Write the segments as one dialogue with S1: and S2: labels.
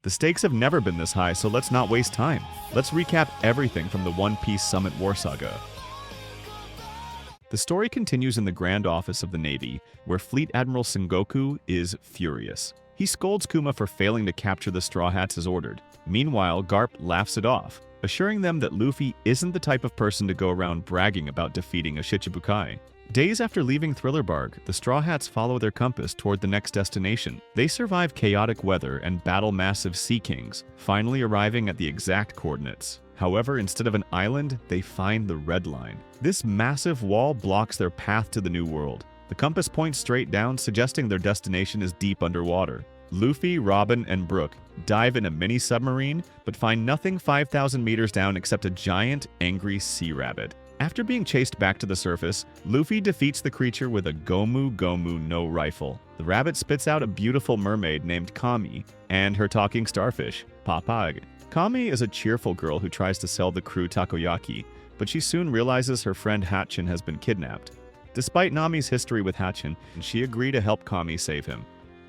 S1: The stakes have never been this high, so let's not waste time. Let's recap everything from the One Piece Summit War Saga. The story continues in the Grand Office of the Navy, where Fleet Admiral Sengoku is furious. He scolds Kuma for failing to capture the Straw Hats as ordered. Meanwhile, Garp laughs it off, assuring them that Luffy isn't the type of person to go around bragging about defeating a Shichibukai. Days after leaving Thrillerbark, the Straw Hats follow their compass toward the next destination. They survive chaotic weather and battle massive Sea Kings, finally arriving at the exact coordinates. However, instead of an island, they find the Red Line. This massive wall blocks their path to the New World. The compass points straight down, suggesting their destination is deep underwater. Luffy, Robin, and Brook dive in a mini-submarine, but find nothing 5,000 meters down except a giant, angry sea rabbit. After being chased back to the surface, Luffy defeats the creature with a Gomu Gomu no rifle. The rabbit spits out a beautiful mermaid named Kami and her talking starfish, Papag. Kami is a cheerful girl who tries to sell the crew takoyaki, but she soon realizes her friend Hatchin has been kidnapped. Despite Nami's history with Hatchin, she agrees to help Kami save him.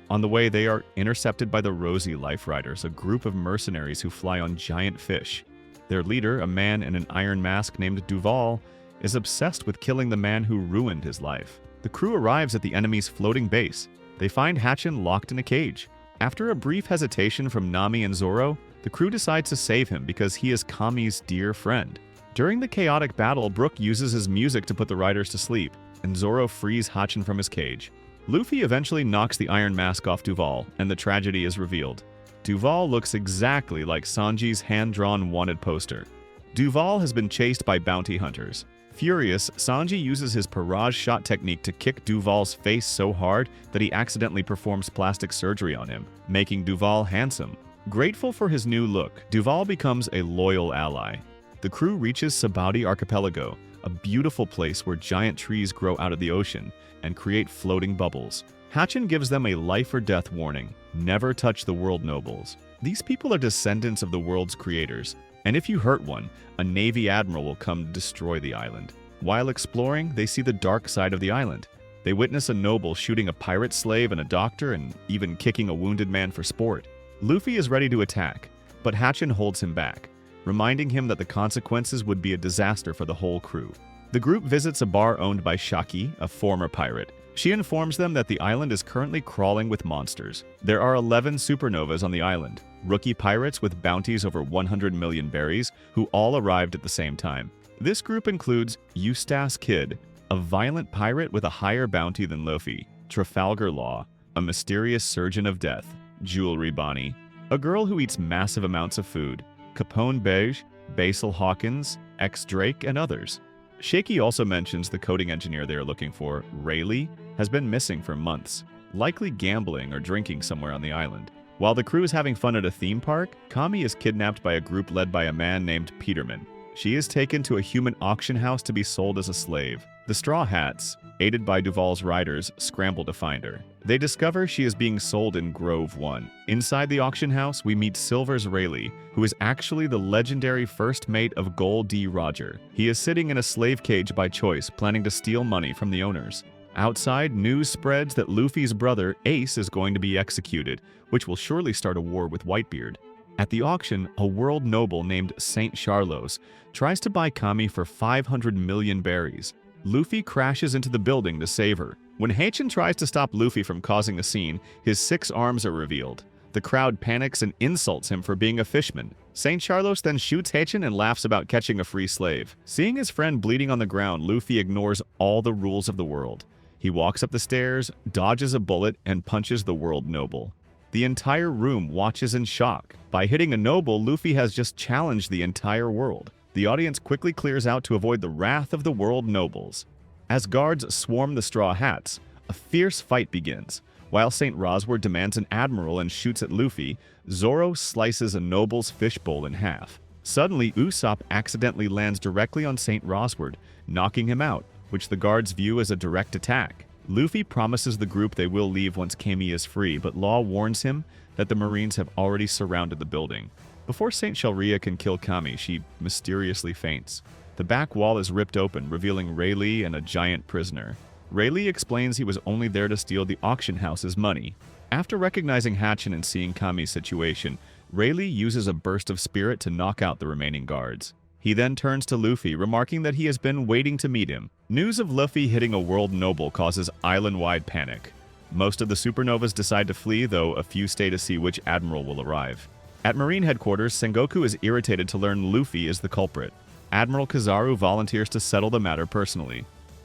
S1: On the way, they are intercepted by the Rosy Life Riders, a group of mercenaries who fly on giant fish. Their leader, a man in an iron mask named Duval, is obsessed with killing the man who ruined his life. The crew arrives at the enemy's floating base. They find Hatchin locked in a cage. After a brief hesitation from Nami and Zoro, the crew decides to save him because he is Kami's dear friend. During the chaotic battle, Brook uses his music to put the riders to sleep, and Zoro frees Hatchin from his cage. Luffy eventually knocks the iron mask off Duval, and the tragedy is revealed. Duval looks exactly like Sanji's hand-drawn wanted poster. Duval has been chased by bounty hunters. Furious, Sanji uses his barrage shot technique to kick Duval's face so hard that he accidentally performs plastic surgery on him, making Duval handsome. Grateful for his new look, Duval becomes a loyal ally. The crew reaches Sabaody Archipelago, a beautiful place where giant trees grow out of the ocean and create floating bubbles. Hatchin gives them a life-or-death warning: never touch the world nobles. These people are descendants of the world's creators, and if you hurt one, a Navy admiral will come to destroy the island. While exploring, they see the dark side of the island. They witness a noble shooting a pirate slave and a doctor, and even kicking a wounded man for sport. Luffy is ready to attack, but Hatchin holds him back, reminding him that the consequences would be a disaster for the whole crew. The group visits a bar owned by Shaki, a former pirate. She informs them that the island is currently crawling with monsters. There are 11 supernovas on the island, rookie pirates with bounties over 100 million berries, who all arrived at the same time. This group includes Eustace Kid, a violent pirate with a higher bounty than Luffy, Trafalgar Law, a mysterious surgeon of death, Jewelry Bonnie, a girl who eats massive amounts of food, Capone Beige, Basil Hawkins, X Drake, and others. Shaky also mentions the coding engineer they are looking for, Rayleigh, has been missing for months, likely gambling or drinking somewhere on the island. While the crew is having fun at a theme park, Kami is kidnapped by a group led by a man named Peterman. She is taken to a human auction house to be sold as a slave. The Straw Hats, aided by Duval's riders, scramble to find her. They discover she is being sold in Grove 1. Inside the auction house, we meet Silver's Rayleigh, who is actually the legendary first mate of Gold D. Roger. He is sitting in a slave cage by choice, planning to steal money from the owners. Outside, news spreads that Luffy's brother, Ace, is going to be executed, which will surely start a war with Whitebeard. At the auction, a world noble named Saint Charlos tries to buy Kami for 500 million berries. Luffy crashes into the building to save her. When Hatchin tries to stop Luffy from causing a scene, his 6 arms are revealed. The crowd panics and insults him for being a fishman. Saint Charlos then shoots Hatchin and laughs about catching a free slave. Seeing his friend bleeding on the ground, Luffy ignores all the rules of the world. He walks up the stairs, dodges a bullet, and punches the world noble. The entire room watches in shock. By hitting a noble, Luffy has just challenged the entire world. The audience quickly clears out to avoid the wrath of the world nobles. As guards swarm the Straw Hats, a fierce fight begins. While St. Rosward demands an admiral and shoots at Luffy, Zoro slices a noble's fishbowl in half. Suddenly, Usopp accidentally lands directly on St. Rosward, knocking him out, which the guards view as a direct attack. Luffy promises the group they will leave once Kami is free, but Law warns him that the Marines have already surrounded the building. Before Saint Shalria can kill Kami, she mysteriously faints. The back wall is ripped open, revealing Rayleigh and a giant prisoner. Rayleigh explains he was only there to steal the auction house's money. After recognizing Hatchin and seeing Kami's situation, Rayleigh uses a burst of spirit to knock out the remaining guards. He then turns to Luffy, remarking that he has been waiting to meet him. News of Luffy hitting a world noble causes island-wide panic. Most of the supernovas decide to flee, though a few stay to see which admiral will arrive. At Marine headquarters, Sengoku is irritated to learn Luffy is the culprit. Admiral Kizaru volunteers to settle the matter personally.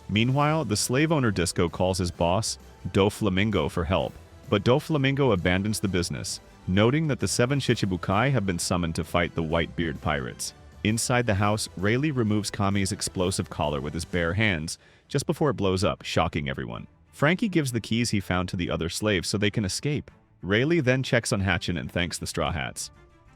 S1: Meanwhile, the slave owner Disco calls his boss, Doflamingo, for help, but Doflamingo abandons the business, noting that the 7 Shichibukai have been summoned to fight the Whitebeard Pirates. Inside the house, Rayleigh removes Kami's explosive collar with his bare hands just before it blows up, shocking everyone. Frankie gives the keys he found to the other slaves so they can escape. Rayleigh then checks on Hatchin and thanks the Straw Hats.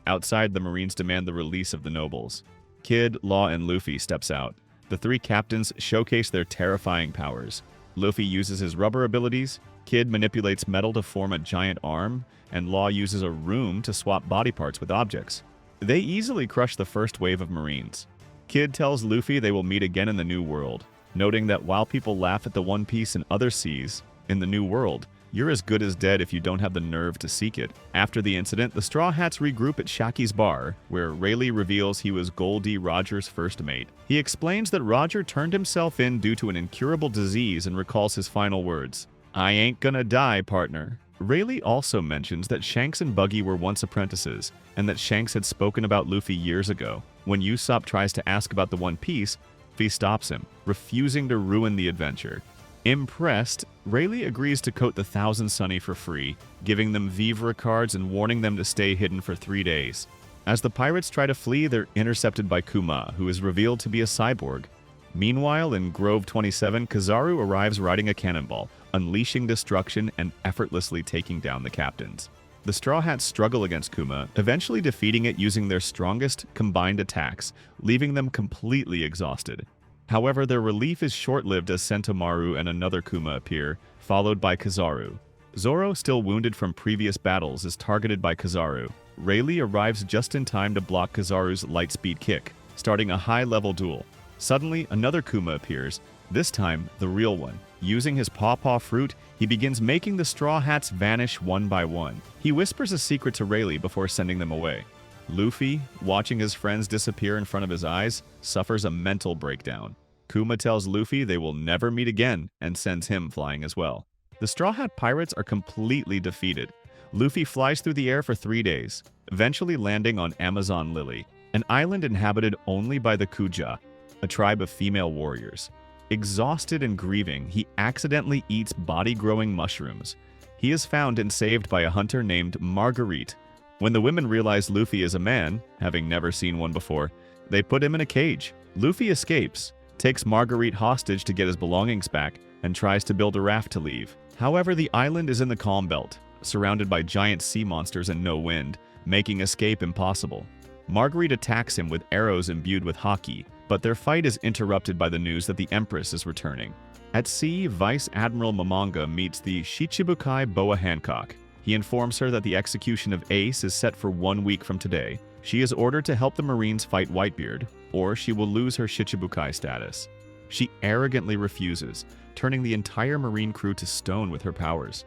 S1: Outside, the Marines demand the release of the nobles. Kid, Law, and Luffy steps out. The 3 captains showcase their terrifying powers. Luffy uses his rubber abilities, Kid manipulates metal to form a giant arm, and Law uses a room to swap body parts with objects. They easily crush the first wave of Marines. Kid tells Luffy they will meet again in the New World, noting that while people laugh at the One Piece in other seas, in the New World, you're as good as dead if you don't have the nerve to seek it. After the incident, the Straw Hats regroup at Shaki's bar, where Rayleigh reveals he was Goldie Roger's first mate. He explains that Roger turned himself in due to an incurable disease and recalls his final words, "I ain't gonna die, partner." Rayleigh also mentions that Shanks and Buggy were once apprentices, and that Shanks had spoken about Luffy years ago. When Usopp tries to ask about the One Piece, Luffy stops him, refusing to ruin the adventure. Impressed, Rayleigh agrees to coat the Thousand Sunny for free, giving them Vivre cards and warning them to stay hidden for 3 days. As the pirates try to flee, they're intercepted by Kuma, who is revealed to be a cyborg. Meanwhile, in Grove 27, Kizaru arrives riding a cannonball, unleashing destruction and effortlessly taking down the captains. The Straw Hats struggle against Kuma, eventually defeating it using their strongest combined attacks, leaving them completely exhausted. However, their relief is short-lived as Sentomaru and another Kuma appear, followed by Kizaru. Zoro, still wounded from previous battles, is targeted by Kizaru. Rayleigh arrives just in time to block Kizaru's lightspeed kick, starting a high-level duel. Suddenly, another Kuma appears, this time the real one. Using his pawpaw fruit, he begins making the Straw Hats vanish one by one. He whispers a secret to Rayleigh before sending them away. Luffy, watching his friends disappear in front of his eyes, suffers a mental breakdown. Kuma tells Luffy they will never meet again and sends him flying as well. The Straw Hat Pirates are completely defeated. Luffy flies through the air for 3 days, eventually landing on Amazon Lily, an island inhabited only by the Kuja, a tribe of female warriors. Exhausted and grieving, he accidentally eats body-growing mushrooms. He is found and saved by a hunter named Marguerite. When the women realize Luffy is a man, having never seen one before, they put him in a cage. Luffy escapes, takes Marguerite hostage to get his belongings back, and tries to build a raft to leave. However, the island is in the calm belt, surrounded by giant sea monsters and no wind, making escape impossible. Marguerite attacks him with arrows imbued with haki, but their fight is interrupted by the news that the Empress is returning. At sea, Vice Admiral Momonga meets the Shichibukai Boa Hancock. He informs her that the execution of Ace is set for 1 week from today. She is ordered to help the Marines fight Whitebeard, or she will lose her Shichibukai status. She arrogantly refuses, turning the entire Marine crew to stone with her powers.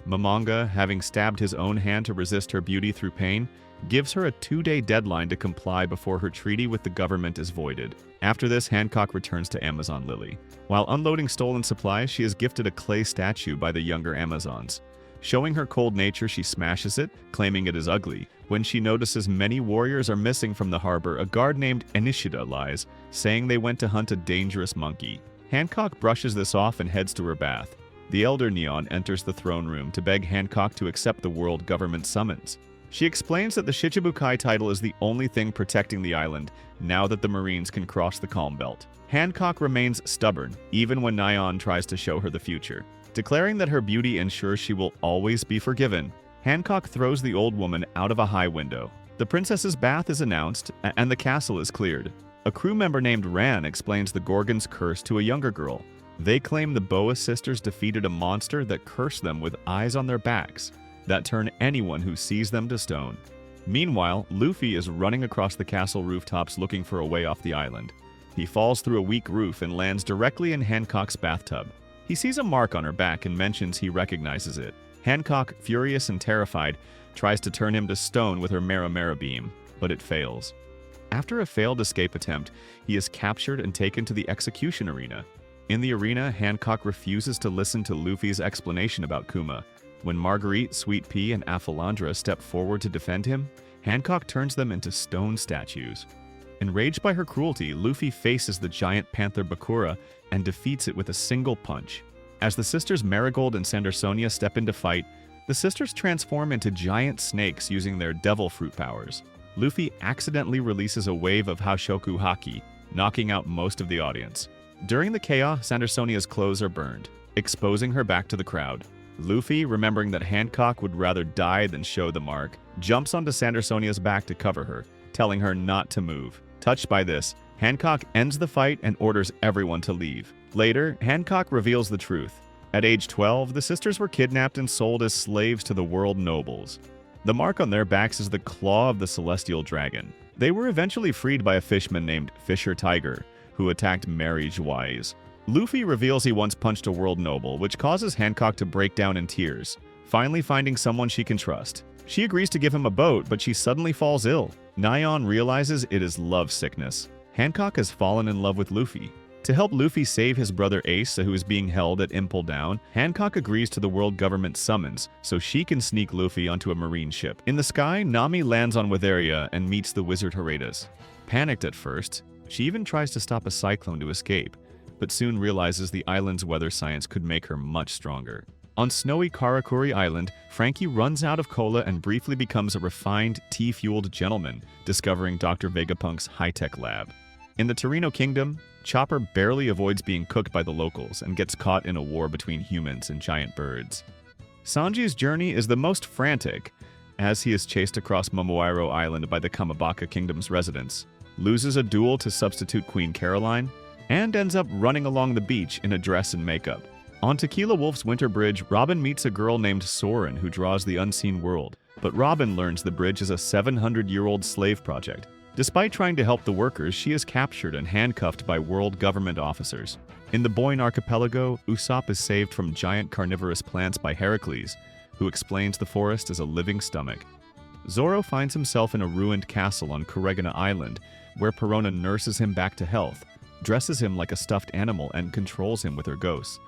S1: Momonga, having stabbed his own hand to resist her beauty through pain, gives her a 2-day deadline to comply before her treaty with the government is voided. After this, Hancock returns to Amazon Lily. While unloading stolen supplies, she is gifted a clay statue by the younger Amazons. Showing her cold nature, she smashes it, claiming it is ugly. When she notices many warriors are missing from the harbor, a guard named Enishida lies, saying they went to hunt a dangerous monkey. Hancock brushes this off and heads to her bath. The elder Neon enters the throne room to beg Hancock to accept the world government summons. She explains that the Shichibukai title is the only thing protecting the island, now that the Marines can cross the calm belt. Hancock remains stubborn, even when Neon tries to show her the future. Declaring that her beauty ensures she will always be forgiven, Hancock throws the old woman out of a high window. The princess's bath is announced, and the castle is cleared. A crew member named Ran explains the Gorgon's curse to a younger girl. They claim the Boa sisters defeated a monster that cursed them with eyes on their backs that turn anyone who sees them to stone. Meanwhile, Luffy is running across the castle rooftops looking for a way off the island. He falls through a weak roof and lands directly in Hancock's bathtub. He sees a mark on her back and mentions he recognizes it. Hancock, furious and terrified, tries to turn him to stone with her Mera beam, but it fails. After a failed escape attempt, he is captured and taken to the execution arena. In the arena, Hancock refuses to listen to Luffy's explanation about Kuma. When Marguerite, Sweet Pea, and Aphalandra step forward to defend him, Hancock turns them into stone statues. Enraged by her cruelty, Luffy faces the giant panther Bakura and defeats it with a single punch. As the sisters Marigold and Sandersonia step in to fight, the sisters transform into giant snakes using their devil fruit powers. Luffy accidentally releases a wave of Haoshoku Haki, knocking out most of the audience. During the chaos, Sandersonia's clothes are burned, exposing her back to the crowd. Luffy, remembering that Hancock would rather die than show the mark, jumps onto Sandersonia's back to cover her, telling her not to move. Touched by this, Hancock ends the fight and orders everyone to leave. Later, Hancock reveals the truth. At age 12, the sisters were kidnapped and sold as slaves to the world nobles. The mark on their backs is the claw of the celestial dragon. They were eventually freed by a fishman named Fisher Tiger, who attacked Marriage Wise. Luffy reveals he once punched a world noble, which causes Hancock to break down in tears, finally finding someone she can trust. She agrees to give him a boat, but she suddenly falls ill. Nyan realizes it is love sickness. Hancock has fallen in love with Luffy. To help Luffy save his brother Ace, who is being held at Impel Down, Hancock agrees to the world government's summons so she can sneak Luffy onto a marine ship. In the sky, Nami lands on Witheria and meets the wizard Horatius. Panicked at first, she even tries to stop a cyclone to escape, but soon realizes the island's weather science could make her much stronger. On snowy Karakuri Island, Frankie runs out of cola and briefly becomes a refined, tea-fueled gentleman, discovering Dr. Vegapunk's high-tech lab. In the Torino Kingdom, Chopper barely avoids being cooked by the locals and gets caught in a war between humans and giant birds. Sanji's journey is the most frantic, as he is chased across Momoiro Island by the Kamabaka Kingdom's residents, loses a duel to substitute Queen Caroline, and ends up running along the beach in a dress and makeup. On Tequila Wolf's Winter Bridge, Robin meets a girl named Soren who draws the unseen world, but Robin learns the bridge is a 700-year-old slave project. Despite trying to help the workers, she is captured and handcuffed by world government officers. In the Boyne Archipelago, Usopp is saved from giant carnivorous plants by Heracles, who explains the forest is a living stomach. Zoro finds himself in a ruined castle on Kuregana Island, where Perona nurses him back to health, dresses him like a stuffed animal, and controls him with her ghosts.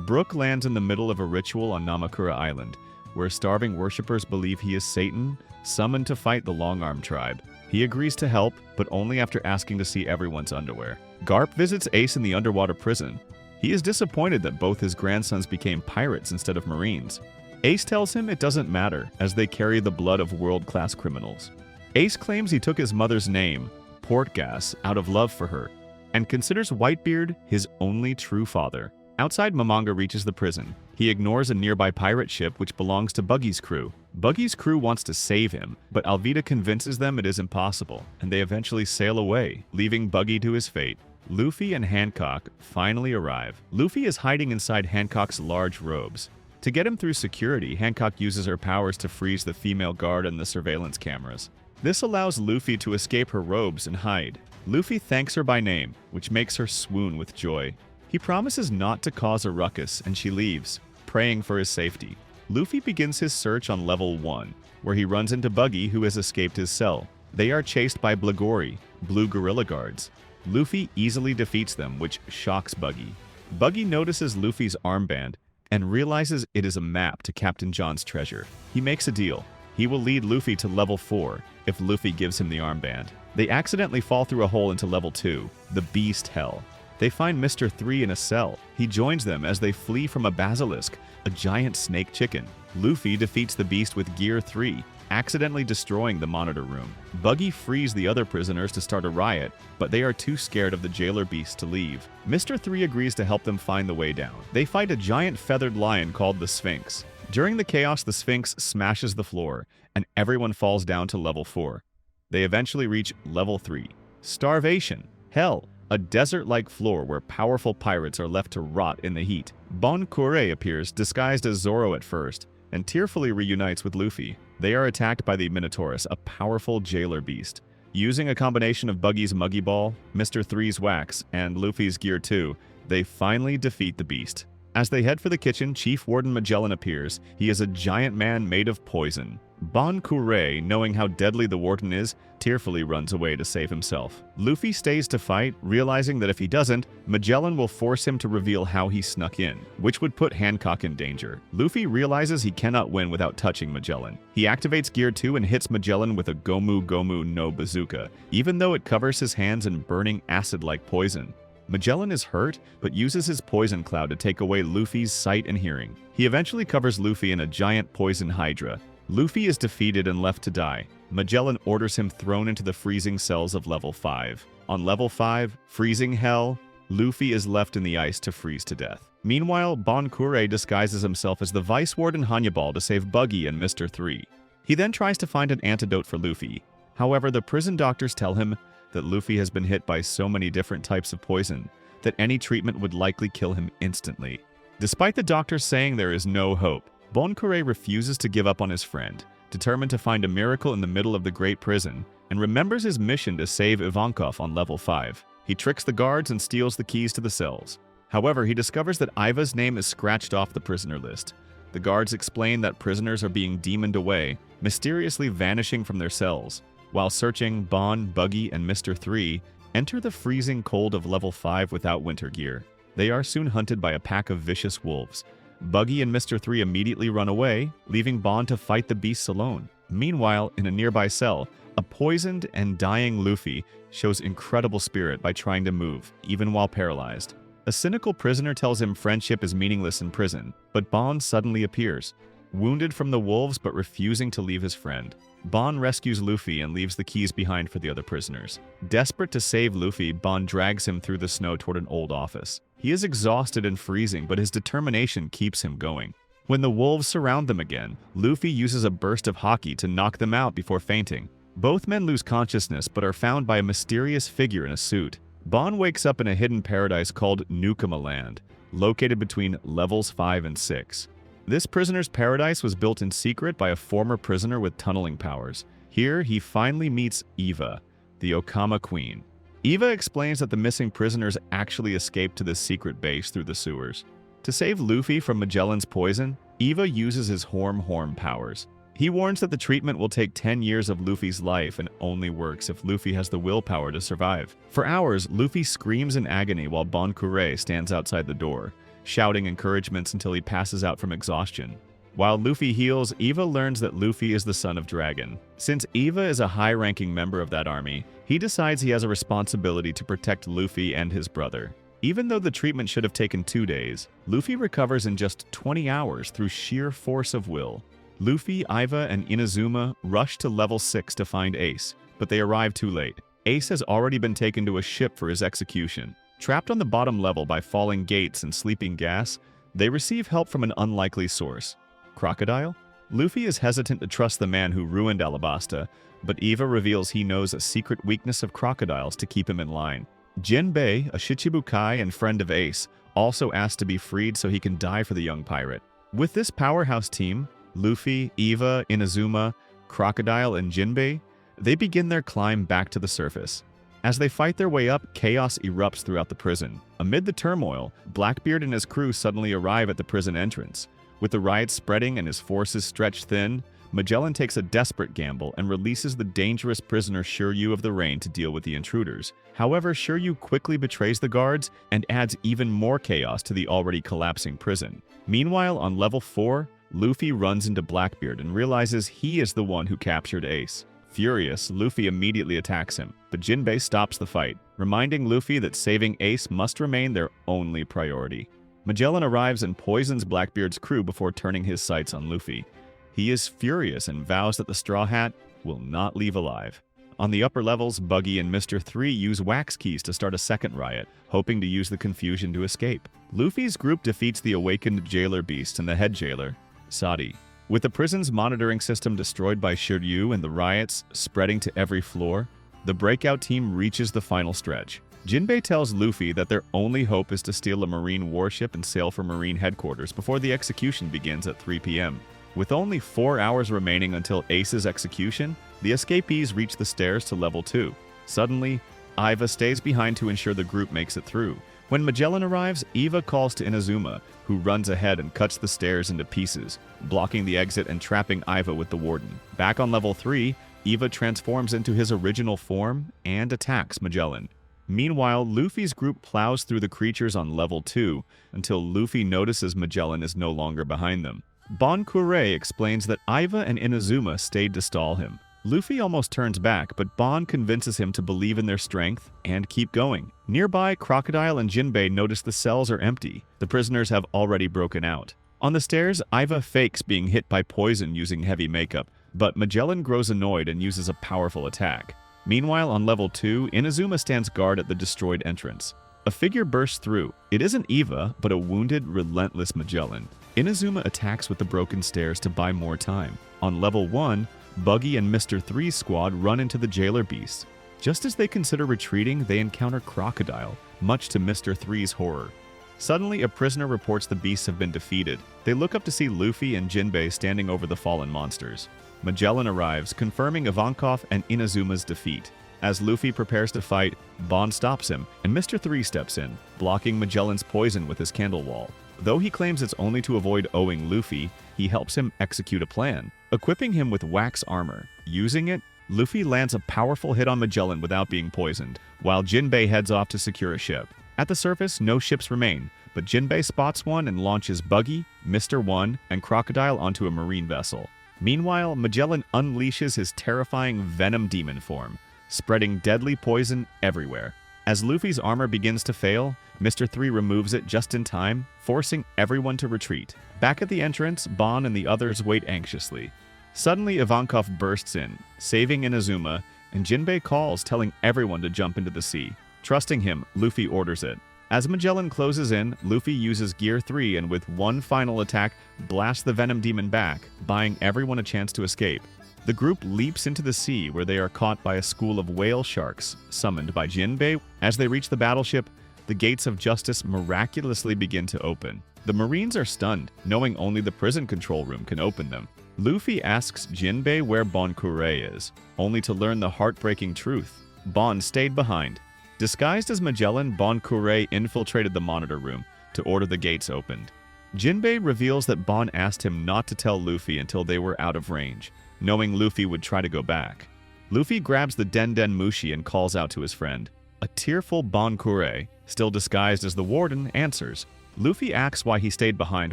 S1: Brook lands in the middle of a ritual on Namakura Island, where starving worshippers believe he is Satan, summoned to fight the Long-Arm tribe. He agrees to help, but only after asking to see everyone's underwear. Garp visits Ace in the underwater prison. He is disappointed that both his grandsons became pirates instead of Marines. Ace tells him it doesn't matter, as they carry the blood of world-class criminals. Ace claims he took his mother's name, Portgas, out of love for her, and considers Whitebeard his only true father. Outside, Momonga reaches the prison. He ignores a nearby pirate ship which belongs to Buggy's crew. Buggy's crew wants to save him, but Alvida convinces them it is impossible, and they eventually sail away, leaving Buggy to his fate. Luffy and Hancock finally arrive. Luffy is hiding inside Hancock's large robes. To get him through security, Hancock uses her powers to freeze the female guard and the surveillance cameras. This allows Luffy to escape her robes and hide. Luffy thanks her by name, which makes her swoon with joy. He promises not to cause a ruckus, and she leaves, praying for his safety. Luffy begins his search on level 1, where he runs into Buggy, who has escaped his cell. They are chased by Blagori, blue gorilla guards. Luffy easily defeats them, which shocks Buggy. Buggy notices Luffy's armband and realizes it is a map to Captain John's treasure. He makes a deal. He will lead Luffy to level 4 if Luffy gives him the armband. They accidentally fall through a hole into level 2, the Beast Hell. They find Mr. 3 in a cell. He joins them as they flee from a basilisk, a giant snake chicken. Luffy defeats the beast with Gear 3, accidentally destroying the monitor room. Buggy frees the other prisoners to start a riot, but they are too scared of the jailer beast to leave. Mr. 3 agrees to help them find the way down. They fight a giant feathered lion called the Sphinx. During the chaos, the Sphinx smashes the floor, and everyone falls down to level 4. They eventually reach level 3, Starvation. Hell, a desert-like floor where powerful pirates are left to rot in the heat. Bon Kure appears, disguised as Zoro at first, and tearfully reunites with Luffy. They are attacked by the Minotaurus, a powerful jailer beast. Using a combination of Buggy's Muggy Ball, Mr. 3's Wax, and Luffy's Gear 2, they finally defeat the beast. As they head for the kitchen, Chief Warden Magellan appears. He is a giant man made of poison. Bon Kure, knowing how deadly the warden is, tearfully runs away to save himself. Luffy stays to fight, realizing that if he doesn't, Magellan will force him to reveal how he snuck in, which would put Hancock in danger. Luffy realizes he cannot win without touching Magellan. He activates Gear 2 and hits Magellan with a Gomu Gomu no Bazooka, even though it covers his hands in burning acid-like poison. Magellan is hurt, but uses his poison cloud to take away Luffy's sight and hearing. He eventually covers Luffy in a giant poison hydra. Luffy is defeated and left to die. Magellan orders him thrown into the freezing cells of level 5. On level 5, Freezing Hell, Luffy is left in the ice to freeze to death. Meanwhile, Bon Kure disguises himself as the Vice Warden Hannibal to save Buggy and Mr. 3. He then tries to find an antidote for Luffy. However, the prison doctors tell him that Luffy has been hit by so many different types of poison that any treatment would likely kill him instantly. Despite the doctors saying there is no hope, Bon Kure refuses to give up on his friend, determined to find a miracle in the middle of the Great Prison, and remembers his mission to save Ivankov on level 5. He tricks the guards and steals the keys to the cells. However, he discovers that Iva's name is scratched off the prisoner list. The guards explain that prisoners are being demoned away, mysteriously vanishing from their cells. While searching, Bon, Buggy, and Mr. 3 enter the freezing cold of level 5 without winter gear. They are soon hunted by a pack of vicious wolves. Buggy and Mr. 3 immediately run away, leaving Bon to fight the beasts alone. Meanwhile, in a nearby cell, a poisoned and dying Luffy shows incredible spirit by trying to move, even while paralyzed. A cynical prisoner tells him friendship is meaningless in prison, but Bon suddenly appears, wounded from the wolves but refusing to leave his friend. Bon rescues Luffy and leaves the keys behind for the other prisoners. Desperate to save Luffy, Bon drags him through the snow toward an old office. He is exhausted and freezing, but his determination keeps him going. When the wolves surround them again, Luffy uses a burst of haki to knock them out before fainting. Both men lose consciousness but are found by a mysterious figure in a suit. Bon wakes up in a hidden paradise called Nukama Land, located between levels 5 and 6. This prisoner's paradise was built in secret by a former prisoner with tunneling powers. Here, he finally meets Eva, the Okama Queen. Eva explains that the missing prisoners actually escaped to this secret base through the sewers. To save Luffy from Magellan's poison, Eva uses his Horm powers. He warns that the treatment will take 10 years of Luffy's life and only works if Luffy has the willpower to survive. For hours, Luffy screams in agony while Bon Kure stands outside the door, shouting encouragements until he passes out from exhaustion. While Luffy heals, Eva learns that Luffy is the son of Dragon. Since Eva is a high-ranking member of that army, he decides he has a responsibility to protect Luffy and his brother. Even though the treatment should have taken 2 days, Luffy recovers in just 20 hours through sheer force of will. Luffy, Iva, and Inazuma rush to level 6 to find Ace, but they arrive too late. Ace has already been taken to a ship for his execution. Trapped on the bottom level by falling gates and sleeping gas, they receive help from an unlikely source. Crocodile? Luffy is hesitant to trust the man who ruined Alabasta, but Eva reveals he knows a secret weakness of crocodiles to keep him in line. Jinbei, a Shichibukai and friend of Ace, also asks to be freed so he can die for the young pirate. With this powerhouse team, Luffy, Eva, Inazuma, Crocodile, and Jinbei, they begin their climb back to the surface. As they fight their way up, chaos erupts throughout the prison. Amid the turmoil, Blackbeard and his crew suddenly arrive at the prison entrance. With the riots spreading and his forces stretched thin, Magellan takes a desperate gamble and releases the dangerous prisoner Shiryu of the Rain to deal with the intruders. However, Shiryu quickly betrays the guards and adds even more chaos to the already collapsing prison. Meanwhile, on level 4, Luffy runs into Blackbeard and realizes he is the one who captured Ace. Furious, Luffy immediately attacks him, but Jinbei stops the fight, reminding Luffy that saving Ace must remain their only priority. Magellan arrives and poisons Blackbeard's crew before turning his sights on Luffy. He is furious and vows that the Straw Hat will not leave alive. On the upper levels, Buggy and Mr. 3 use wax keys to start a second riot, hoping to use the confusion to escape. Luffy's group defeats the awakened jailer beast and the head jailer, Sadi. With the prison's monitoring system destroyed by Shiryu and the riots spreading to every floor, the breakout team reaches the final stretch. Jinbei tells Luffy that their only hope is to steal a Marine warship and sail for Marine headquarters before the execution begins at 3 p.m. With only 4 hours remaining until Ace's execution, the escapees reach the stairs to level 2. Suddenly, Iva stays behind to ensure the group makes it through. When Magellan arrives, Eva calls to Inazuma, who runs ahead and cuts the stairs into pieces, blocking the exit and trapping Iva with the Warden. Back on level 3, Eva transforms into his original form and attacks Magellan. Meanwhile, Luffy's group plows through the creatures on level 2 until Luffy notices Magellan is no longer behind them. Bon Kure explains that Iva and Inazuma stayed to stall him. Luffy almost turns back, but Bon convinces him to believe in their strength and keep going. Nearby, Crocodile and Jinbei notice the cells are empty. The prisoners have already broken out. On the stairs, Iva fakes being hit by poison using heavy makeup, but Magellan grows annoyed and uses a powerful attack. Meanwhile, on level 2, Inazuma stands guard at the destroyed entrance. A figure bursts through. It isn't Eva, but a wounded, relentless Magellan. Inazuma attacks with the broken stairs to buy more time. On level 1, Buggy and Mr. 3's squad run into the jailer beast. Just as they consider retreating, they encounter Crocodile, much to Mr. 3's horror. Suddenly, a prisoner reports the beasts have been defeated. They look up to see Luffy and Jinbei standing over the fallen monsters. Magellan arrives, confirming Ivankov and Inazuma's defeat. As Luffy prepares to fight, Bon stops him, and Mr. 3 steps in, blocking Magellan's poison with his candle wall. Though he claims it's only to avoid owing Luffy, he helps him execute a plan, equipping him with wax armor. Using it, Luffy lands a powerful hit on Magellan without being poisoned, while Jinbei heads off to secure a ship. At the surface, no ships remain, but Jinbei spots one and launches Buggy, Mr. 1, and Crocodile onto a marine vessel. Meanwhile, Magellan unleashes his terrifying Venom Demon form, spreading deadly poison everywhere. As Luffy's armor begins to fail, Mr. 3 removes it just in time, forcing everyone to retreat. Back at the entrance, Bon and the others wait anxiously. Suddenly, Ivankov bursts in, saving Inazuma, and Jinbei calls, telling everyone to jump into the sea. Trusting him, Luffy orders it. As Magellan closes in, Luffy uses Gear 3 and with one final attack, blasts the Venom Demon back, buying everyone a chance to escape. The group leaps into the sea where they are caught by a school of whale sharks, summoned by Jinbei. As they reach the battleship, the gates of justice miraculously begin to open. The Marines are stunned, knowing only the prison control room can open them. Luffy asks Jinbei where Bon Kure is, only to learn the heartbreaking truth. Bon stayed behind. Disguised as Magellan, Bon Kure infiltrated the monitor room to order the gates opened. Jinbei reveals that Bon asked him not to tell Luffy until they were out of range, knowing Luffy would try to go back. Luffy grabs the Den Den Mushi and calls out to his friend. A tearful Bon Kure, still disguised as the Warden, answers. Luffy asks why he stayed behind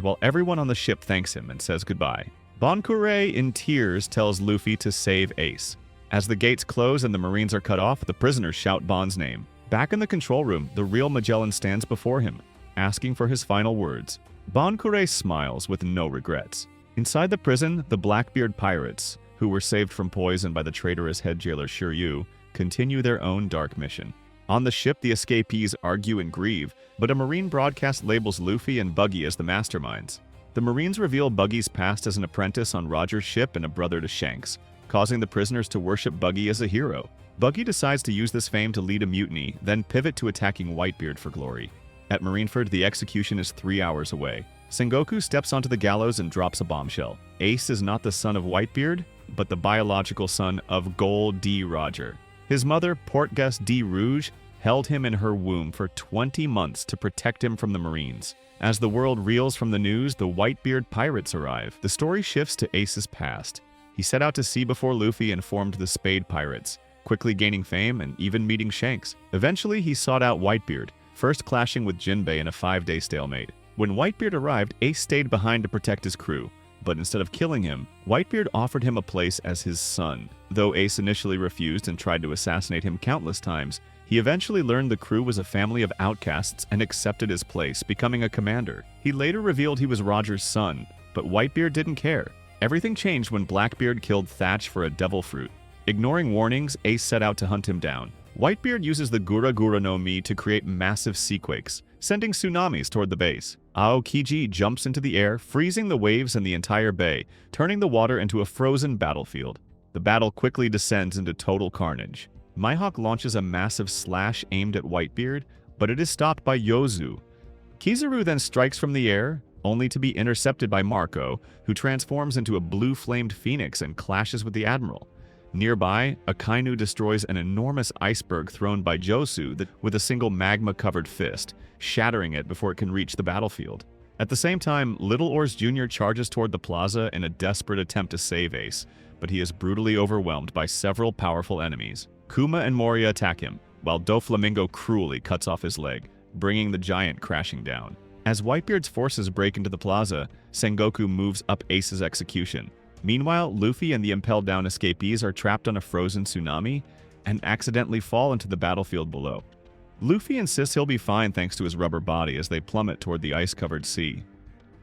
S1: while everyone on the ship thanks him and says goodbye. Bon Kure, in tears, tells Luffy to save Ace. As the gates close and the Marines are cut off, the prisoners shout Bon's name. Back in the control room, the real Magellan stands before him, asking for his final words. Bon Kure smiles with no regrets. Inside the prison, the Blackbeard Pirates, who were saved from poison by the traitorous head jailer Shiryu, continue their own dark mission. On the ship, the escapees argue and grieve, but a Marine broadcast labels Luffy and Buggy as the masterminds. The Marines reveal Buggy's past as an apprentice on Roger's ship and a brother to Shanks, causing the prisoners to worship Buggy as a hero. Buggy decides to use this fame to lead a mutiny, then pivot to attacking Whitebeard for glory. At Marineford, the execution is 3 hours away. Sengoku steps onto the gallows and drops a bombshell. Ace is not the son of Whitebeard, but the biological son of Gold D. Roger. His mother, Portgas D. Rouge, held him in her womb for 20 months to protect him from the Marines. As the world reels from the news, the Whitebeard Pirates arrive. The story shifts to Ace's past. He set out to sea before Luffy and formed the Spade Pirates, quickly gaining fame and even meeting Shanks. Eventually, he sought out Whitebeard, first clashing with Jinbei in a 5-day stalemate. When Whitebeard arrived, Ace stayed behind to protect his crew, but instead of killing him, Whitebeard offered him a place as his son. Though Ace initially refused and tried to assassinate him countless times, he eventually learned the crew was a family of outcasts and accepted his place, becoming a commander. He later revealed he was Roger's son, but Whitebeard didn't care. Everything changed when Blackbeard killed Thatch for a devil fruit. Ignoring warnings, Ace set out to hunt him down. Whitebeard uses the Gura Gura no Mi to create massive seaquakes, sending tsunamis toward the base. Aokiji jumps into the air, freezing the waves and the entire bay, turning the water into a frozen battlefield. The battle quickly descends into total carnage. Mihawk launches a massive slash aimed at Whitebeard, but it is stopped by Yozu. Kizaru then strikes from the air, only to be intercepted by Marco, who transforms into a blue-flamed phoenix and clashes with the Admiral. Nearby, Akainu destroys an enormous iceberg thrown by Josu with a single magma-covered fist, shattering it before it can reach the battlefield. At the same time, Little Oars Jr. charges toward the plaza in a desperate attempt to save Ace, but he is brutally overwhelmed by several powerful enemies. Kuma and Moria attack him, while Doflamingo cruelly cuts off his leg, bringing the giant crashing down. As Whitebeard's forces break into the plaza, Sengoku moves up Ace's execution. Meanwhile, Luffy and the Impel Down escapees are trapped on a frozen tsunami and accidentally fall into the battlefield below. Luffy insists he'll be fine thanks to his rubber body as they plummet toward the ice-covered sea.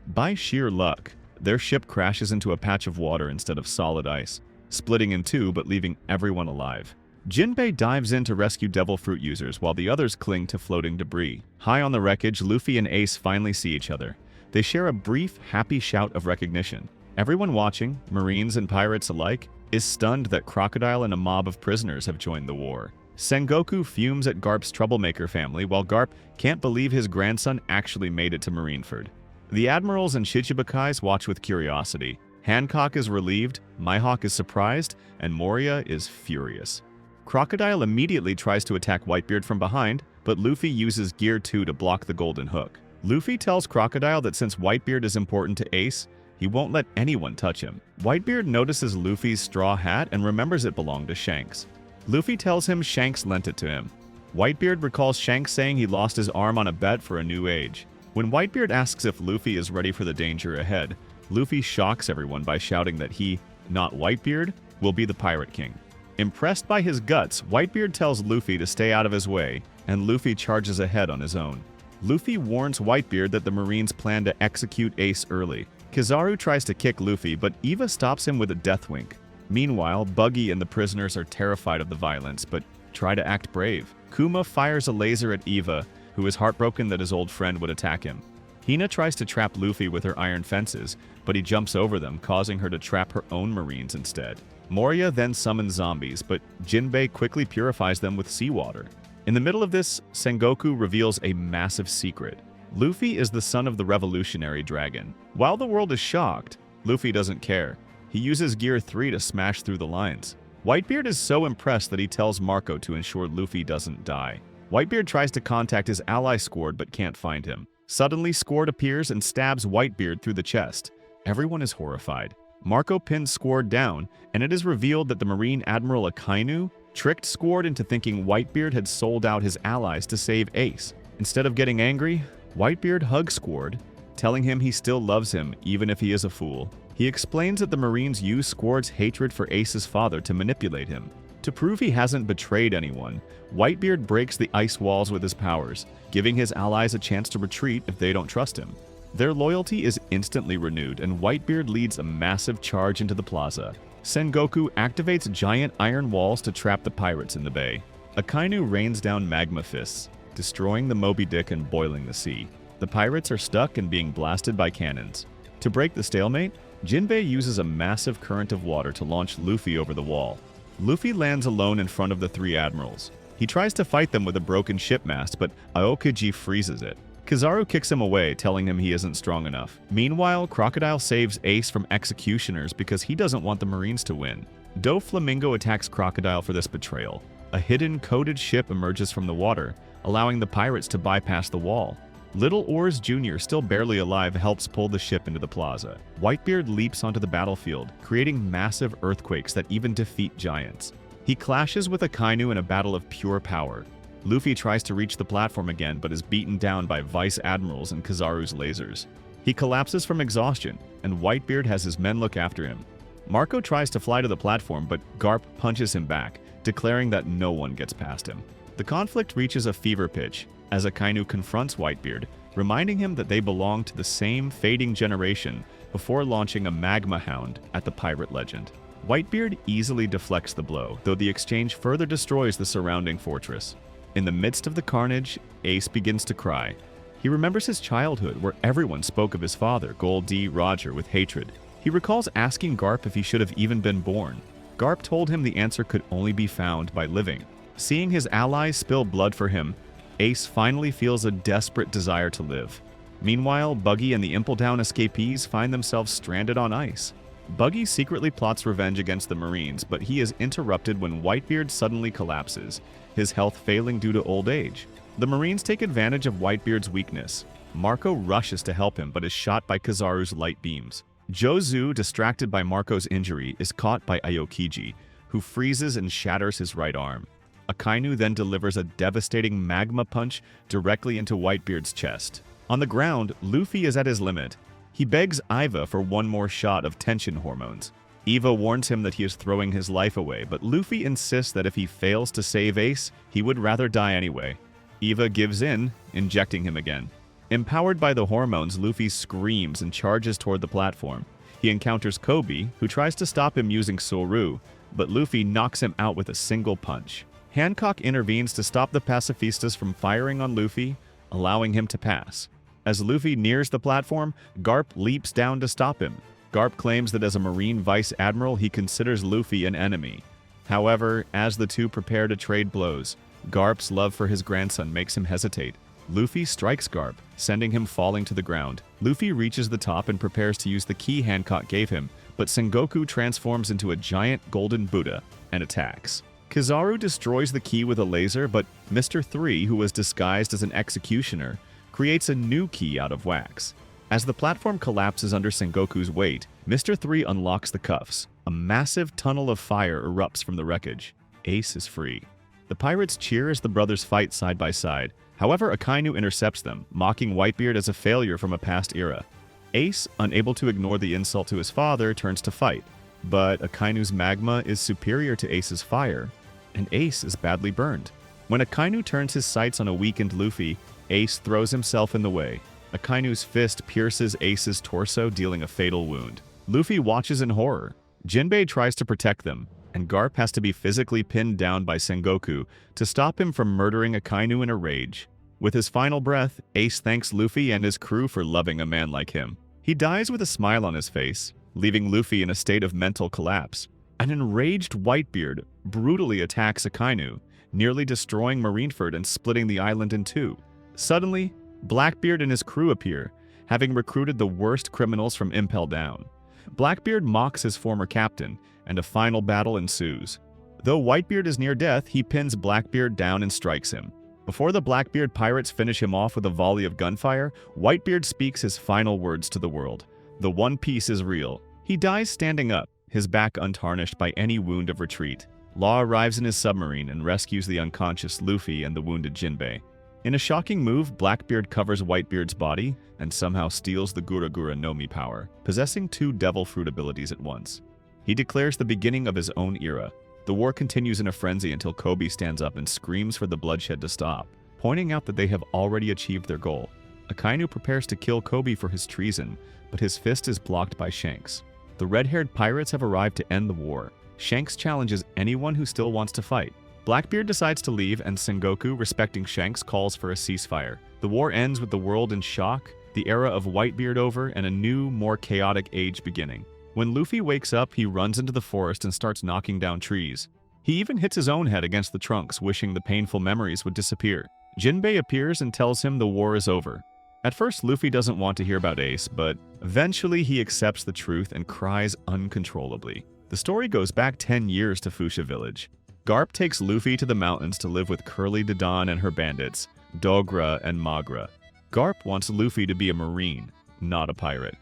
S1: By sheer luck, their ship crashes into a patch of water instead of solid ice, splitting in two but leaving everyone alive. Jinbei dives in to rescue Devil Fruit users while the others cling to floating debris. High on the wreckage, Luffy and Ace finally see each other. They share a brief, happy shout of recognition. Everyone watching, Marines and pirates alike, is stunned that Crocodile and a mob of prisoners have joined the war. Sengoku fumes at Garp's troublemaker family while Garp can't believe his grandson actually made it to Marineford. The admirals and Shichibukais watch with curiosity. Hancock is relieved, Mihawk is surprised, and Moria is furious. Crocodile immediately tries to attack Whitebeard from behind, but Luffy uses Gear 2 to block the golden hook. Luffy tells Crocodile that since Whitebeard is important to Ace, he won't let anyone touch him. Whitebeard notices Luffy's straw hat and remembers it belonged to Shanks. Luffy tells him Shanks lent it to him. Whitebeard recalls Shanks saying he lost his arm on a bet for a new age. When Whitebeard asks if Luffy is ready for the danger ahead, Luffy shocks everyone by shouting that he, not Whitebeard, will be the Pirate King. Impressed by his guts, Whitebeard tells Luffy to stay out of his way, and Luffy charges ahead on his own. Luffy warns Whitebeard that the Marines plan to execute Ace early. Kizaru tries to kick Luffy, but Eva stops him with a death wink. Meanwhile, Buggy and the prisoners are terrified of the violence, but try to act brave. Kuma fires a laser at Eva, who is heartbroken that his old friend would attack him. Hina tries to trap Luffy with her iron fences, but he jumps over them, causing her to trap her own Marines instead. Moria then summons zombies, but Jinbei quickly purifies them with seawater. In the middle of this, Sengoku reveals a massive secret. Luffy is the son of the revolutionary dragon. While the world is shocked, Luffy doesn't care. He uses Gear 3 to smash through the lines. Whitebeard is so impressed that he tells Marco to ensure Luffy doesn't die. Whitebeard tries to contact his ally Squard but can't find him. Suddenly, Squard appears and stabs Whitebeard through the chest. Everyone is horrified. Marco pins Squard down, and it is revealed that the Marine Admiral Akainu tricked Squard into thinking Whitebeard had sold out his allies to save Ace. Instead of getting angry, Whitebeard hugs Squard, telling him he still loves him even if he is a fool. He explains that the Marines use Squard's hatred for Ace's father to manipulate him. To prove he hasn't betrayed anyone, Whitebeard breaks the ice walls with his powers, giving his allies a chance to retreat if they don't trust him. Their loyalty is instantly renewed, and Whitebeard leads a massive charge into the plaza. Sengoku activates giant iron walls to trap the pirates in the bay. Akainu rains down magma fists, destroying the Moby Dick and boiling the sea. The pirates are stuck and being blasted by cannons. To break the stalemate, Jinbei uses a massive current of water to launch Luffy over the wall. Luffy lands alone in front of the three admirals. He tries to fight them with a broken shipmast, but Aokiji freezes it. Kizaru kicks him away, telling him he isn't strong enough. Meanwhile, Crocodile saves Ace from executioners because he doesn't want the Marines to win. Doflamingo attacks Crocodile for this betrayal. A hidden, coded ship emerges from the water, allowing the pirates to bypass the wall. Little Oars Jr., still barely alive, helps pull the ship into the plaza. Whitebeard leaps onto the battlefield, creating massive earthquakes that even defeat giants. He clashes with Akainu in a battle of pure power. Luffy tries to reach the platform again but is beaten down by Vice Admirals and Kizaru's lasers. He collapses from exhaustion, and Whitebeard has his men look after him. Marco tries to fly to the platform, but Garp punches him back, declaring that no one gets past him. The conflict reaches a fever pitch as Akainu confronts Whitebeard, reminding him that they belong to the same fading generation before launching a magma hound at the pirate legend. Whitebeard easily deflects the blow, though the exchange further destroys the surrounding fortress. In the midst of the carnage, Ace begins to cry. He remembers his childhood where everyone spoke of his father, Gold D. Roger, with hatred. He recalls asking Garp if he should have even been born. Garp told him the answer could only be found by living. Seeing his allies spill blood for him, Ace finally feels a desperate desire to live. Meanwhile, Buggy and the Impel Down escapees find themselves stranded on ice. Buggy secretly plots revenge against the Marines, but he is interrupted when Whitebeard suddenly collapses, his health failing due to old age. The Marines take advantage of Whitebeard's weakness. Marco rushes to help him but is shot by Kizaru's light beams. Jozu, distracted by Marco's injury, is caught by Aokiji, who freezes and shatters his right arm. Akainu then delivers a devastating magma punch directly into Whitebeard's chest. On the ground, Luffy is at his limit. He begs Iva for one more shot of tension hormones. Eva warns him that he is throwing his life away, but Luffy insists that if he fails to save Ace, he would rather die anyway. Eva gives in, injecting him again. Empowered by the hormones, Luffy screams and charges toward the platform. He encounters Kobe, who tries to stop him using Soru, but Luffy knocks him out with a single punch. Hancock intervenes to stop the pacifistas from firing on Luffy, allowing him to pass. As Luffy nears the platform, Garp leaps down to stop him. Garp claims that as a Marine Vice Admiral, he considers Luffy an enemy. However, as the two prepare to trade blows, Garp's love for his grandson makes him hesitate. Luffy strikes Garp, sending him falling to the ground. Luffy reaches the top and prepares to use the key Hancock gave him, but Sengoku transforms into a giant golden Buddha and attacks. Kizaru destroys the key with a laser, but Mr. 3, who was disguised as an executioner, creates a new key out of wax. As the platform collapses under Sengoku's weight, Mr. 3 unlocks the cuffs. A massive tunnel of fire erupts from the wreckage. Ace is free. The pirates cheer as the brothers fight side by side. However, Akainu intercepts them, mocking Whitebeard as a failure from a past era. Ace, unable to ignore the insult to his father, turns to fight. But Akainu's magma is superior to Ace's fire, and Ace is badly burned. When Akainu turns his sights on a weakened Luffy, Ace throws himself in the way. Akainu's fist pierces Ace's torso, dealing a fatal wound. Luffy watches in horror. Jinbei tries to protect them, and Garp has to be physically pinned down by Sengoku to stop him from murdering Akainu in a rage. With his final breath, Ace thanks Luffy and his crew for loving a man like him. He dies with a smile on his face, leaving Luffy in a state of mental collapse. An enraged Whitebeard brutally attacks Akainu, nearly destroying Marineford and splitting the island in two. Suddenly, Blackbeard and his crew appear, having recruited the worst criminals from Impel Down. Blackbeard mocks his former captain, and a final battle ensues. Though Whitebeard is near death, he pins Blackbeard down and strikes him. Before the Blackbeard pirates finish him off with a volley of gunfire, Whitebeard speaks his final words to the world. The One Piece is real. He dies standing up, his back untarnished by any wound of retreat. Law arrives in his submarine and rescues the unconscious Luffy and the wounded Jinbei. In a shocking move, Blackbeard covers Whitebeard's body and somehow steals the Gura Gura no Mi power, possessing two devil fruit abilities at once. He declares the beginning of his own era. The war continues in a frenzy until Kobe stands up and screams for the bloodshed to stop, pointing out that they have already achieved their goal. Akainu prepares to kill Kobe for his treason, but his fist is blocked by Shanks. The red-haired pirates have arrived to end the war. Shanks challenges anyone who still wants to fight. Blackbeard decides to leave, and Sengoku, respecting Shanks, calls for a ceasefire. The war ends with the world in shock, the era of Whitebeard over, and a new, more chaotic age beginning. When Luffy wakes up, he runs into the forest and starts knocking down trees. He even hits his own head against the trunks, wishing the painful memories would disappear. Jinbei appears and tells him the war is over. At first, Luffy doesn't want to hear about Ace, but eventually he accepts the truth and cries uncontrollably. The story goes back 10 years to Fuchsia Village. Garp takes Luffy to the mountains to live with Curly Dadan and her bandits, Dogra and Magra. Garp wants Luffy to be a Marine, not a pirate.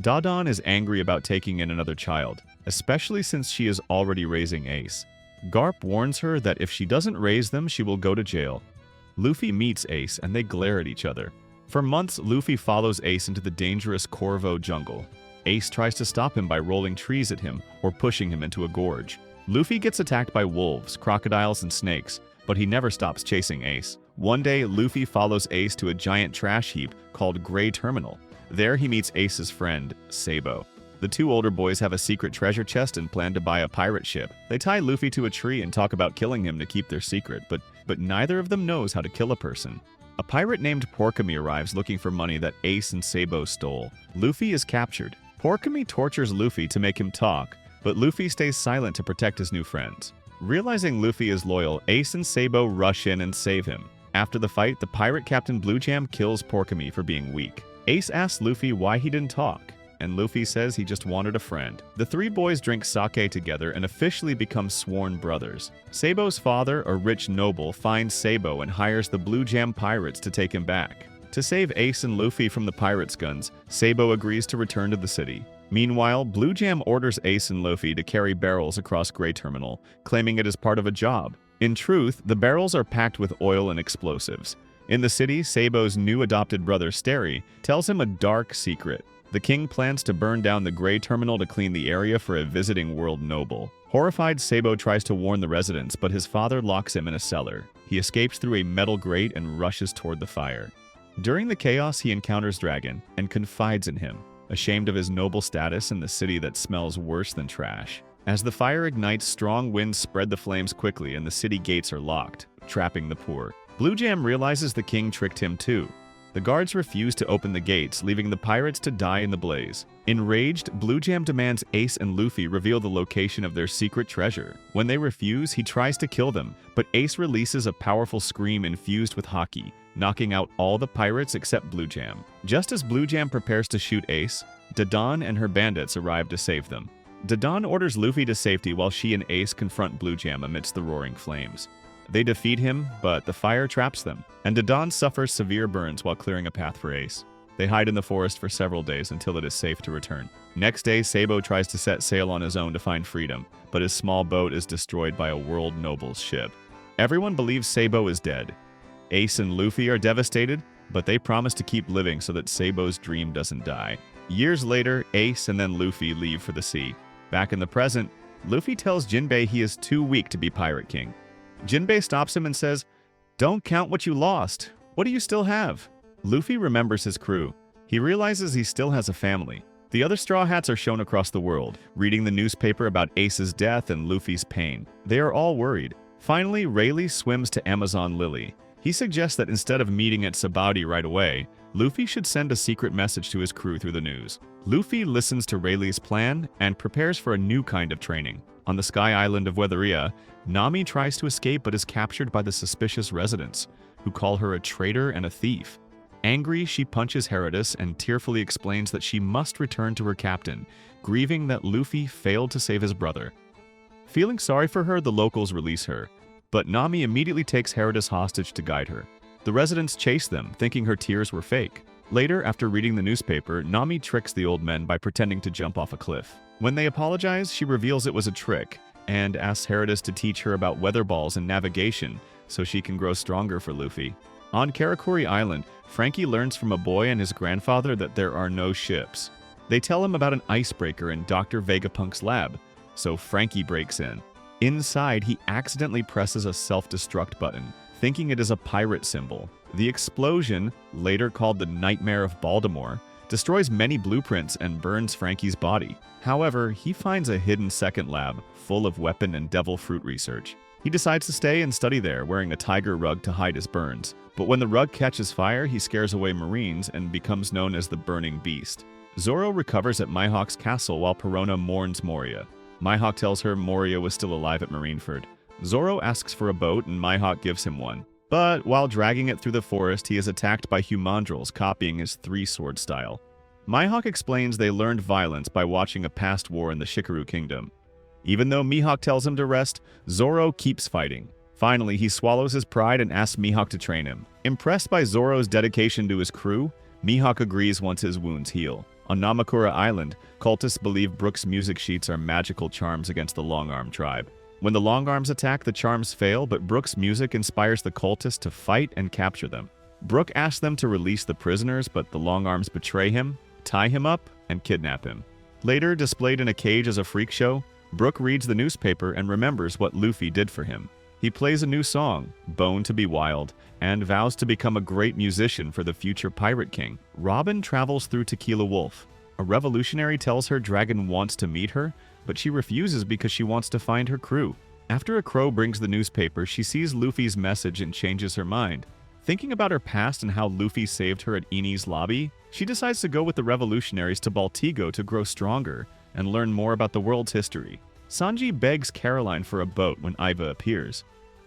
S1: Dadan is angry about taking in another child, especially since she is already raising Ace. Garp warns her that if she doesn't raise them, she will go to jail. Luffy meets Ace and they glare at each other. For months, Luffy follows Ace into the dangerous Corvo jungle. Ace tries to stop him by rolling trees at him or pushing him into a gorge. Luffy gets attacked by wolves, crocodiles, and snakes, but he never stops chasing Ace. One day, Luffy follows Ace to a giant trash heap called Grey Terminal. There he meets Ace's friend, Sabo. The two older boys have a secret treasure chest and plan to buy a pirate ship. They tie Luffy to a tree and talk about killing him to keep their secret, but neither of them knows how to kill a person. A pirate named Porkami arrives looking for money that Ace and Sabo stole. Luffy is captured. Porkami tortures Luffy to make him talk, but Luffy stays silent to protect his new friends. Realizing Luffy is loyal, Ace and Sabo rush in and save him. After the fight, the pirate captain Blue Jam kills Porkami for being weak. Ace asks Luffy why he didn't talk. and Luffy says he just wanted a friend. The three boys drink sake together and officially become sworn brothers. Sabo's father, a rich noble, finds Sabo and hires the Blue Jam Pirates to take him back. To save Ace and Luffy from the pirates' guns, Sabo agrees to return to the city. Meanwhile, Blue Jam orders Ace and Luffy to carry barrels across Grey Terminal, claiming it is part of a job. In truth, the barrels are packed with oil and explosives. In the city, Sabo's new adopted brother, Starry, tells him a dark secret. The king plans to burn down the Grey Terminal to clean the area for a visiting world noble. Horrified, Sabo tries to warn the residents, but his father locks him in a cellar. He escapes through a metal grate and rushes toward the fire. During the chaos, he encounters Dragon and confides in him, ashamed of his noble status in the city that smells worse than trash. As the fire ignites, strong winds spread the flames quickly and the city gates are locked, trapping the poor. Blue Jam realizes the king tricked him too. The guards refuse to open the gates, leaving the pirates to die in the blaze. Enraged, Blue Jam demands Ace and Luffy reveal the location of their secret treasure. When they refuse, he tries to kill them, but Ace releases a powerful scream infused with haki, knocking out all the pirates except Blue Jam. Just as Blue Jam prepares to shoot Ace, Dadan and her bandits arrive to save them. Dadan orders Luffy to safety while she and Ace confront Blue Jam amidst the roaring flames. They defeat him, but the fire traps them, and Dadan suffers severe burns while clearing a path for Ace. They hide in the forest for several days until it is safe to return. Next day, Sabo tries to set sail on his own to find freedom, but his small boat is destroyed by a world noble's ship. Everyone believes Sabo is dead. Ace and Luffy are devastated, but they promise to keep living so that Sabo's dream doesn't die. Years later, Ace and then Luffy leave for the sea. Back in the present, Luffy tells Jinbei he is too weak to be Pirate King. Jinbei stops him and says, "Don't count what you lost. What do you still have?" Luffy remembers his crew. He realizes he still has a family. The other Straw Hats are shown across the world, reading the newspaper about Ace's death and Luffy's pain. They are all worried. Finally, Rayleigh swims to Amazon Lily. He suggests that instead of meeting at Sabaody right away, Luffy should send a secret message to his crew through the news. Luffy listens to Rayleigh's plan and prepares for a new kind of training. On the Sky Island of Weatheria, Nami tries to escape but is captured by the suspicious residents, who call her a traitor and a thief. Angry, she punches Herodis and tearfully explains that she must return to her captain, grieving that Luffy failed to save his brother. Feeling sorry for her, the locals release her, but Nami immediately takes Herodis hostage to guide her. The residents chase them, thinking her tears were fake. Later, after reading the newspaper, Nami tricks the old men by pretending to jump off a cliff. When they apologize, she reveals it was a trick, and asks Herodis to teach her about weather balls and navigation so she can grow stronger for Luffy. On Karakuri Island, Frankie learns from a boy and his grandfather that there are no ships. They tell him about an icebreaker in Dr. Vegapunk's lab, so Frankie breaks in. Inside, he accidentally presses a self-destruct button, thinking it is a pirate symbol. The explosion, later called the Nightmare of Baltimore, destroys many blueprints and burns Frankie's body. However, he finds a hidden second lab full of weapon and devil fruit research. He decides to stay and study there, wearing a tiger rug to hide his burns. But when the rug catches fire, he scares away Marines and becomes known as the Burning Beast. Zoro recovers at Mihawk's castle while Perona mourns Moria. Mihawk tells her Moria was still alive at Marineford. Zoro asks for a boat and Mihawk gives him one. But while dragging it through the forest, he is attacked by Humandrels, copying his three-sword style. Mihawk explains they learned violence by watching a past war in the Shikaru Kingdom. Even though Mihawk tells him to rest, Zoro keeps fighting. Finally, he swallows his pride and asks Mihawk to train him. Impressed by Zoro's dedication to his crew, Mihawk agrees once his wounds heal. On Namakura Island, cultists believe Brook's music sheets are magical charms against the Long-Arm tribe. When the Long-Arms attack, the charms fail, but Brook's music inspires the cultists to fight and capture them. Brook asks them to release the prisoners, but the Long-Arms betray him, tie him up, and kidnap him. Later, displayed in a cage as a freak show, Brook reads the newspaper and remembers what Luffy did for him. He plays a new song, Bone to be Wild, and vows to become a great musician for the future Pirate King. Robin travels through Tequila Wolf. A revolutionary tells her Dragon wants to meet her, but she refuses because she wants to find her crew. After a crow brings the newspaper, she sees Luffy's message and changes her mind. Thinking about her past and how Luffy saved her at Eni's lobby, she decides to go with the revolutionaries to Baltigo to grow stronger and learn more about the world's history. Sanji begs Caroline for a boat when Iva appears.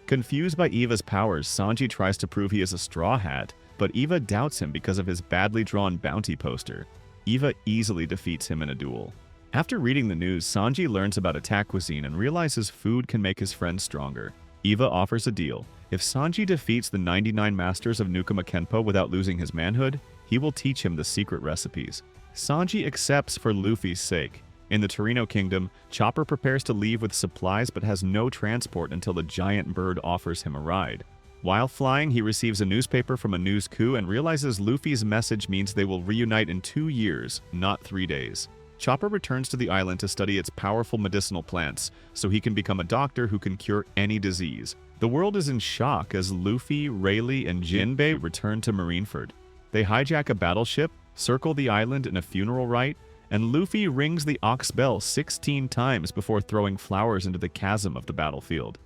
S1: Confused by Eva's powers, Sanji tries to prove he is a Straw Hat, but Eva doubts him because of his badly drawn bounty poster. Eva easily defeats him in a duel. After reading the news, Sanji learns about attack cuisine and realizes food can make his friends stronger. Eva offers a deal. If Sanji defeats the 99 masters of Nukama Kenpo without losing his manhood, he will teach him the secret recipes. Sanji accepts for Luffy's sake. In the Torino Kingdom, Chopper prepares to leave with supplies but has no transport until the giant bird offers him a ride. While flying, he receives a newspaper from a news coup and realizes Luffy's message means they will reunite in 2 years, not 3 days. Chopper returns to the island to study its powerful medicinal plants, so he can become a doctor who can cure any disease. The world is in shock as Luffy, Rayleigh, and Jinbei return to Marineford. They hijack a battleship, circle the island in a funeral rite, and Luffy rings the Ox Bell 16 times before throwing flowers into the chasm of the battlefield.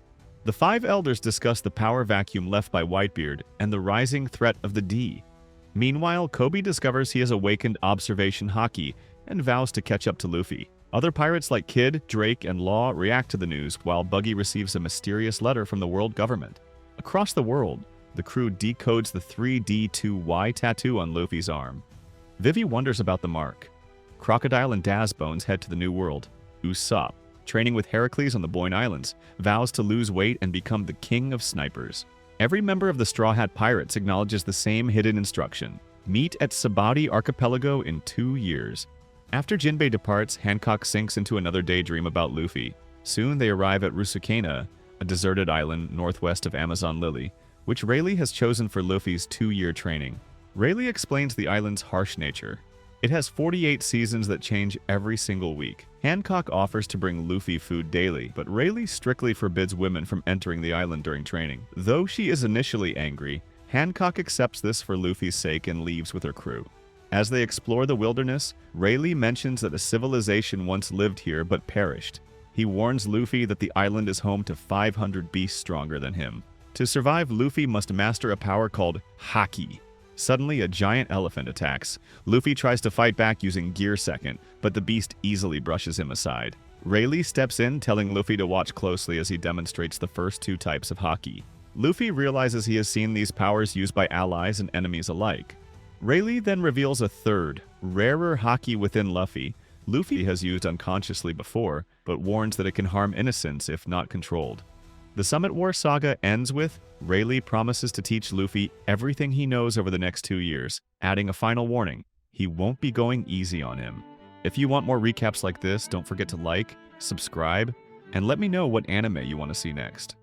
S1: The 5 elders discuss the power vacuum left by Whitebeard and the rising threat of the D. Meanwhile, Kobe discovers he has awakened observation haki and vows to catch up to Luffy. Other pirates like Kid, Drake, and Law react to the news, while Buggy receives a mysterious letter from the world government. Across the world, the crew decodes the 3D2Y tattoo on Luffy's arm. Vivi wonders about the mark. Crocodile and Dazbones head to the New World. Usopp, training with Heracles on the Boyne Islands, vows to lose weight and become the king of snipers. Every member of the Straw Hat Pirates acknowledges the same hidden instruction. Meet at Sabaody Archipelago in 2 years. After Jinbei departs, Hancock sinks into another daydream about Luffy. Soon they arrive at Rusukena, a deserted island northwest of Amazon Lily, which Rayleigh has chosen for Luffy's 2-year training. Rayleigh explains the island's harsh nature. It has 48 seasons that change every single week. Hancock offers to bring Luffy food daily, but Rayleigh strictly forbids women from entering the island during training. Though she is initially angry, Hancock accepts this for Luffy's sake and leaves with her crew. As they explore the wilderness, Rayleigh mentions that a civilization once lived here but perished. He warns Luffy that the island is home to 500 beasts stronger than him. To survive, Luffy must master a power called Haki. Suddenly, a giant elephant attacks. Luffy tries to fight back using Gear Second, but the beast easily brushes him aside. Rayleigh steps in, telling Luffy to watch closely as he demonstrates the first 2 types of Haki. Luffy realizes he has seen these powers used by allies and enemies alike. Rayleigh then reveals a third, rarer Haki within Luffy. Luffy has used unconsciously before, but warns that it can harm innocents if not controlled. The Summit War Saga ends with Rayleigh promises to teach Luffy everything he knows over the next 2 years, adding a final warning: he won't be going easy on him. If you want more recaps like this, don't forget to like, subscribe, and let me know what anime you want to see next.